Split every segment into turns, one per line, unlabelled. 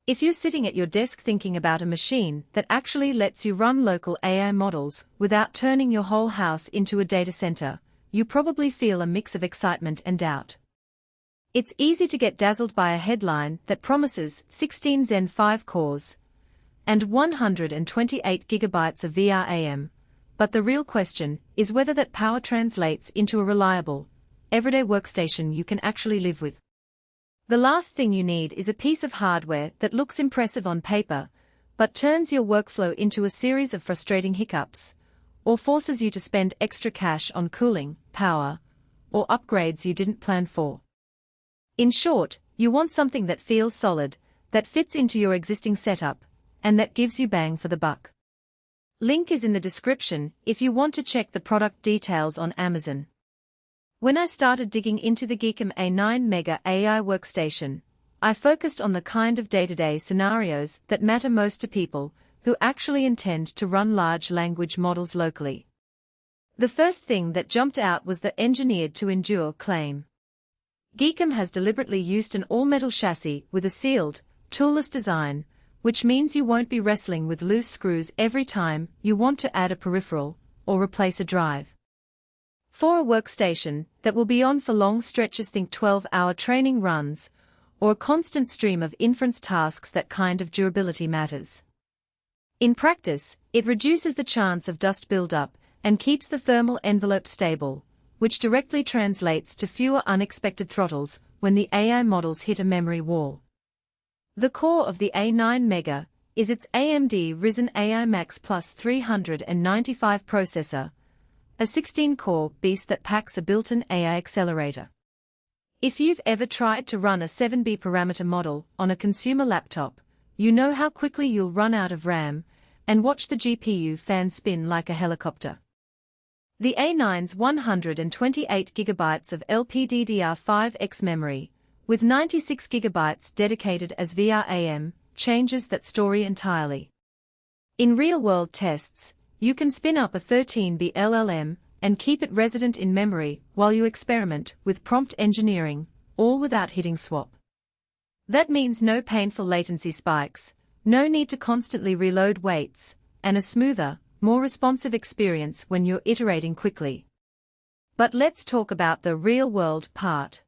If you're sitting at your desk thinking about a machine that actually lets you run local AI models without turning your whole house into a data center, you probably feel a mix of excitement and doubt. It's easy to get dazzled by a headline that promises 16 Zen 5 cores and 128 gigabytes of VRAM, but the real question is whether that power translates into a reliable, everyday workstation you can actually live with. The last thing you need is a piece of hardware that looks impressive on paper, but turns your workflow into a series of frustrating hiccups, or forces you to spend extra cash on cooling, power, or upgrades you didn't plan for. In short, you want something that feels solid, that fits into your existing setup, and that gives you bang for the buck. Link is in the description if you want to check the product details on Amazon. When I started digging into the GEEKOM A9 Mega AI workstation, I focused on the kind of day-to-day scenarios that matter most to people who actually intend to run large language models locally. The first thing that jumped out was the engineered-to-endure claim. GEEKOM has deliberately used an all-metal chassis with a sealed, toolless design, which means you won't be wrestling with loose screws every time you want to add a peripheral or replace a drive. For a workstation that will be on for long stretches, think 12-hour training runs, or a constant stream of inference tasks, that kind of durability matters. In practice, it reduces the chance of dust buildup and keeps the thermal envelope stable, which directly translates to fewer unexpected throttles when the AI models hit a memory wall. The core of the A9 Mega is its AMD Ryzen AI Max Plus 395 processor, a 16-core beast that packs a built-in AI accelerator. If you've ever tried to run a 7B parameter model on a consumer laptop, you know how quickly you'll run out of RAM and watch the GPU fan spin like a helicopter. The A9's 128 GB of LPDDR5X memory, with 96 GB dedicated as VRAM, changes that story entirely. In real-world tests, you can spin up a 13B LLM and keep it resident in memory while you experiment with prompt engineering, all without hitting swap. That means no painful latency spikes, no need to constantly reload weights, and a smoother, more responsive experience when you're iterating quickly. But let's talk about the real-world part.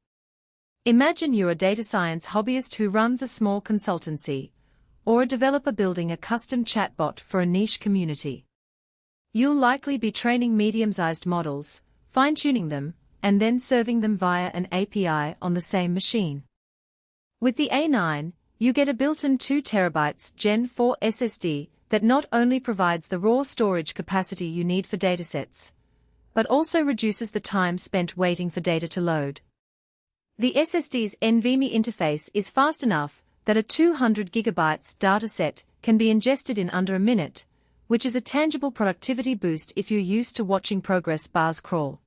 Imagine you're a data science hobbyist who runs a small consultancy, or a developer building a custom chatbot for a niche community. You'll likely be training medium-sized models, fine-tuning them, and then serving them via an API on the same machine. With the A9, you get a built-in 2 TB Gen4 SSD that not only provides the raw storage capacity you need for datasets, but also reduces the time spent waiting for data to load. The SSD's NVMe interface is fast enough that a 200 GB dataset can be ingested in under a minute, which is a tangible productivity boost if you're used to watching progress bars crawl.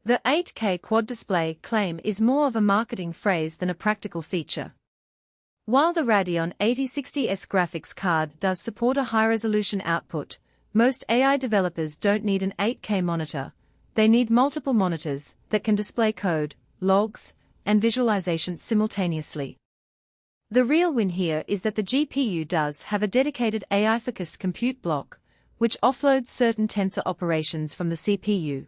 The 8K quad display claim is more of a marketing phrase than a practical feature. While the Radeon 8060S graphics card does support a high-resolution output, most AI developers don't need an 8K monitor. They need multiple monitors that can display code, logs, and visualizations simultaneously. The real win here is that the GPU does have a dedicated AI-focused compute block, which offloads certain tensor operations from the CPU.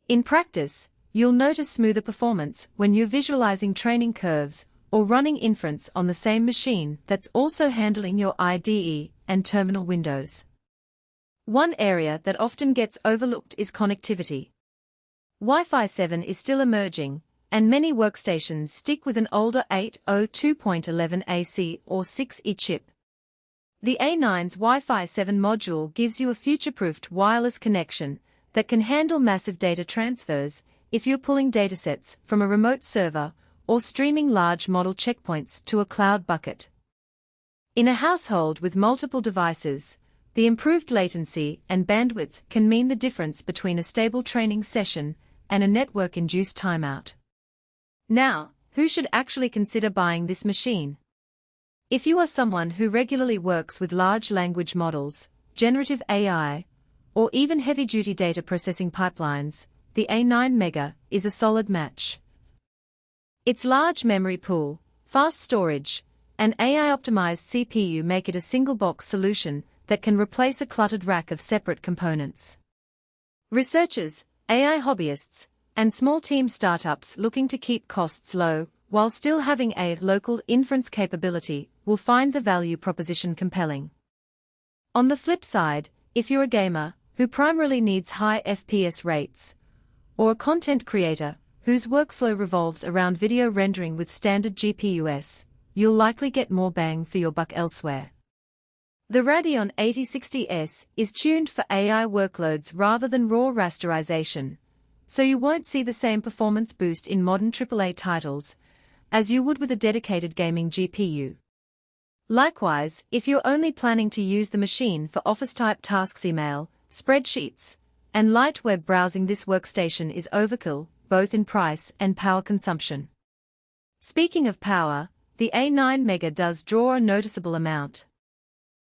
In practice, you'll notice smoother performance when you're visualizing training curves or running inference on the same machine that's also handling your IDE and terminal windows. One area that often gets overlooked is connectivity. Wi-Fi 7 is still emerging, and many workstations stick with an older 802.11 AC or 6E chip. The A9's Wi-Fi 7 module gives you a future-proofed wireless connection that can handle massive data transfers if you're pulling datasets from a remote server or streaming large model checkpoints to a cloud bucket. In a household with multiple devices, the improved latency and bandwidth can mean the difference between a stable training session and a network-induced timeout. Now, who should actually consider buying this machine? If you are someone who regularly works with large language models, generative AI, or even heavy-duty data processing pipelines, the A9 Mega is a solid match. Its large memory pool, fast storage, and AI-optimized CPU make it a single-box solution that can replace a cluttered rack of separate components. Researchers, AI hobbyists, and small team startups looking to keep costs low while still having a local inference capability will find the value proposition compelling. On the flip side, if you're a gamer who primarily needs high FPS rates, or a content creator whose workflow revolves around video rendering with standard GPUs, you'll likely get more bang for your buck elsewhere. The Radeon 8060S is tuned for AI workloads rather than raw rasterization, so you won't see the same performance boost in modern AAA titles as you would with a dedicated gaming GPU. Likewise, if you're only planning to use the machine for office-type tasks, email, spreadsheets, and light web browsing, this workstation is overkill, both in price and power consumption. Speaking of power, the A9 Mega does draw a noticeable amount.